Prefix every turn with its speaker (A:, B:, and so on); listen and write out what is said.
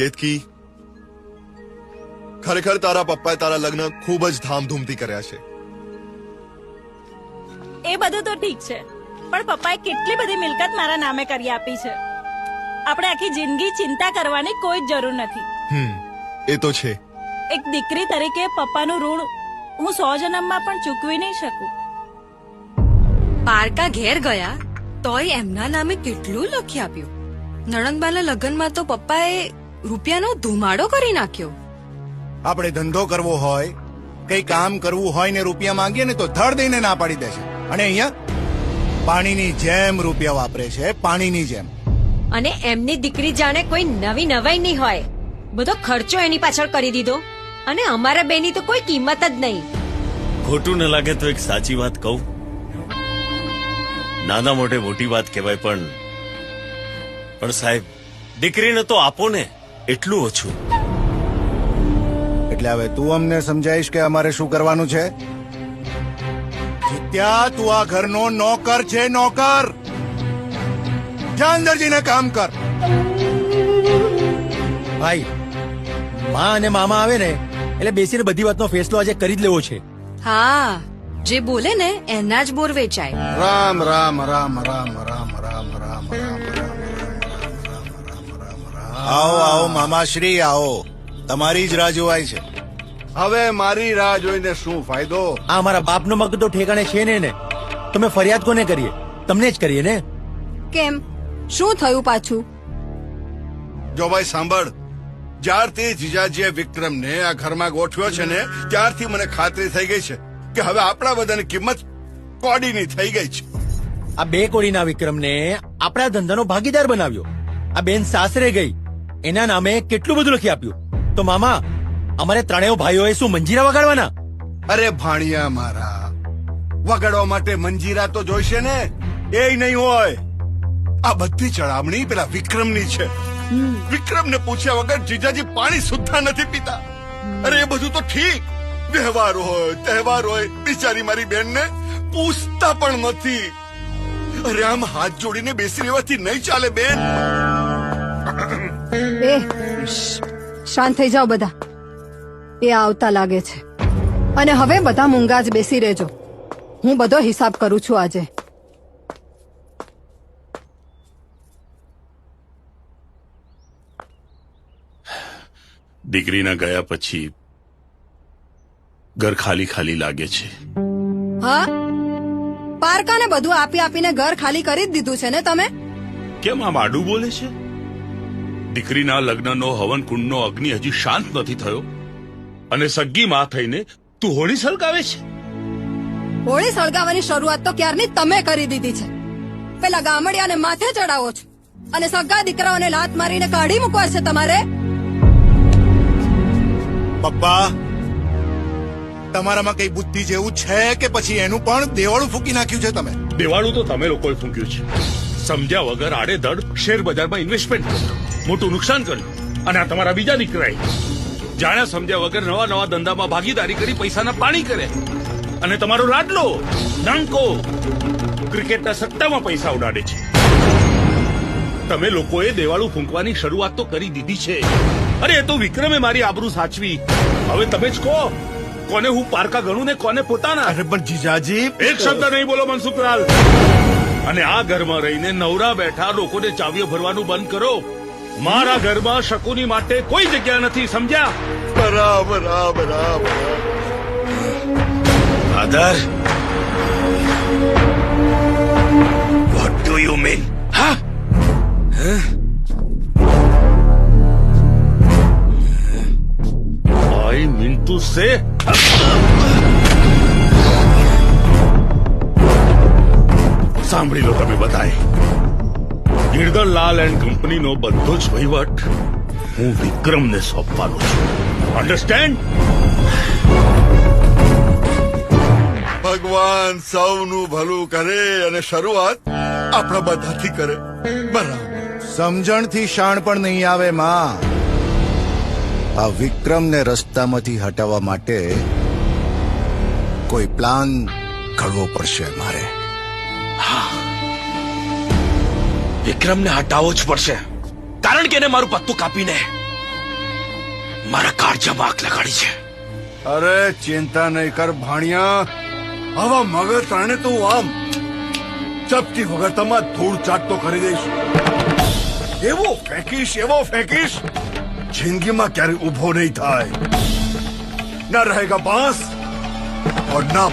A: કેતકી, ખરેખર તારા પપ્પાએ તારા લગ્ન ખૂબ જ ધામધૂમથી કર્યા છે.
B: એ બધું તો ઠીક છે, પણ પપ્પાએ કેટલી બધી મિલકત મારા નામે કરી આપી છે. આપણે આખી જિંદગી ચિંતા કરવાની કોઈ જ જરૂર નથી.
A: એ તો છે.
B: એક દીકરી તરીકે પપ્પાનું ઋણ હું 100 જન્મમાં પણ ચૂકવી નહીં શકું.
C: પારકા ઘેર ગયા તોય એમના નામે કેટલું લખી આપ્યું. નણંદબાના લગ્નમાં તો પપ્પાએ રૂપિયાનો ધુમાડો કરી નાખ્યો.
D: આપણે ધંધો કરવો હોય, કઈ કામ કરવું હોય ને રૂપિયા માંગીએ ને તો ધડ દઈને ના પાડી દે છે. અને અહીંયા પાણીની જેમ રૂપિયા વાપરે છે, પાણીની જેમ.
E: અને એમની દીકરી જાણે કોઈ નવી નવાઈ નહીં હોય. બધો ખર્ચો એની પાછળ કરી દીધો અને અમારા બેની તો કોઈ કિંમત જ નહીં.
F: ખોટું ન લાગે તો એક સાચી વાત કહું. નાના મોટે મોટી વાત કહેવાય, પણ સાહેબ, દીકરીને તો આપો ને એટલું ઓછું.
D: એટલે હવે તું અમને સમજાઈશ કે અમારે શું કરવાનું છે? જીત્યા, તું આ ઘરનો નોકર છે, નોકર. જા અંદર જઈને કામ કર.
G: ભાઈ, માં અને મામા આવે ને એટલે બેસીને બધી વાતનો ફેસલો આજે કરી જ લેવો છે.
C: હા, જે બોલે ને એના જ બોર વેચાય.
D: રામ રામ રામ રામ રામ રામ રામ રામ. આવો આવો મામાશ્રી, આવો. તમારી જ રાહ જોવાય છે.
H: હવે મારી રાહ જોઈને શું ફાયદો?
G: આ અમારા બાપનો મગ તો ઠેકાણે છે ને. તમે ફરિયાદ કોને કરીએ? તમને જ કરીએ ને.
C: કેમ, શું થયું પાછું?
H: જો ભાઈ સાંભળ, જ્યારથી જીજાજીએ વિક્રમને આ ઘરમાં ગોઠવ્યો છે ને ત્યારથી મને ખાતરી થઈ ગઈ છે કે હવે આપણા બધાની કિંમત કોડીની થઈ ગઈ છે.
G: આ બે કોડીના વિક્રમને આપણા ધંધાનો ભાગીદાર બનાવ્યો. આ બેન સાસરે ગઈ, એના નામે કેટલું બધું લખી આપ્યું. તો મામા, અમારે ત્રણેય ભાઈઓએ શું મંજીરા વગાડવાના?
H: અરે ભાણિયા મારા, વગાડવા માટે મંજીરા તો જોઈશે ને. એ નહીં હોય. આ બધી ચડામણી પેલા વિક્રમની છે. વિક્રમને પૂછ્યા વગર જીજાજી પાણી સુદ્ધા નથી પીતા. અરે એ બધું તો ઠીક, વ્યવહાર હોય, તહેવાર હોય, બિચારી મારી બેનને પૂછતા પણ નથી. અરે આમ હાથ જોડીને બેસી રહેવાથી નહીં ચાલે બેન.
I: શાંત થઈ જાઓ બધા. એ આવતા લાગે છે. અને હવે બધા મૂંગા જ બેસી રહેજો. હું બધો હિસાબ કરું છું આજે.
J: દીકરીના ગયા પછી ઘર ખાલી ખાલી લાગે છે.
I: હા, પારકાને બધું આપી આપીને ઘર ખાલી કરી જ દીધું છે ને તમે?
J: કેમ આમ આડું બોલે છે? દીકરીના લગ્નનો હવન કુંડનો અગ્નિ હજી શાંત નથી થયો અને સગ્ગી માં થઈને તું હોળી સળગાવે છે.
I: હોળી સળગાવવાની શરૂઆત તો ક્યારની તમે કરી દીધી છે. પેલા ગામડિયાને માથે ચડાવો છો અને સગા દીકરાઓને લાત મારીને કાઢી મૂકવા છે તમારે.
D: પપ્પા, તમારામાં કઈ બુદ્ધિ જેવું છે કે પછી એનું પણ દેવાળું ફૂકી નાખ્યું છે તમે?
J: દેવાળું તો તમે લોકોએ ફૂંક્યું છે. સમજ્યા વગર આડેધડ શેર બજારમાં ઇન્વેસ્ટમેન્ટ કર્યું, મોટું નુકસાન કર્યું. અને આ તમારા બીજા દીકરાએ જાણે સમજ્યા વગર નવા નવા ધંધામાં ભાગીદારી કરી પૈસાના પાણી કરે. અને તમારો લાડલો નાંકો ક્રિકેટના સટ્ટામાં પૈસા ઉડાડે છે. તમે લોકોએ દેવાળું ફૂંકવાની શરૂઆત તો કરી દીધી છે. અરે એ તો વિક્રમે મારી આબરૂ સાચવી. હવે તમે જ કહો, કોને હું પારકા ગણું ને કોને પોતાના?
D: અરે પણ જીજાજી,
J: એક શબ્દ નહીં બોલો મનસુખલાલ. અને આ ઘરમાં રહીને નવરા બેઠા લોકોને ચાવીઓ ભરવાનું બંધ કરો. મારા ઘરમાં શકુની માટે કોઈ જગ્યા નથી, સમજ્યા?
H: બરાબર બરાબર.
F: Father, what do you mean? હા,
J: I mean to say, સાંભળી લો તમે બધાએ. ગિરધરલાલ એન્ડ કંપનીનો બધો જ વહીવટ હું વિક્રમને સોંપવાનો છું. અન્ડરસ્ટેન્ડ?
H: ભગવાન સૌનું ભલું કરે અને શરૂઆત આપણા બધાથી કરે. બરાબર.
D: સમજણથી શાણ પણ નહીં આવે માં. આ વિક્રમને રસ્તામાંથી હટાવવા માટે કોઈ પ્લાન ઘડવો પડશે મારે.
F: વિક્રમને હટાવવો જ પડશે, કારણ કે એને મારું પત્તું કાપીને
J: મારા કાળજામાં આગ લગાડી છે.
H: અરે ચિંતા નહીં કર ભાણિયા, આવા મગજ ત્રણે તો હું આમ ચપટી વગર તમાર ધૂળ ચાટ તો કરી દઈશ. એવો ફેંકીશ જિંદગીમાં ક્યારે ઉભો નહીં થાય. ના રહેગા બાંસ और ना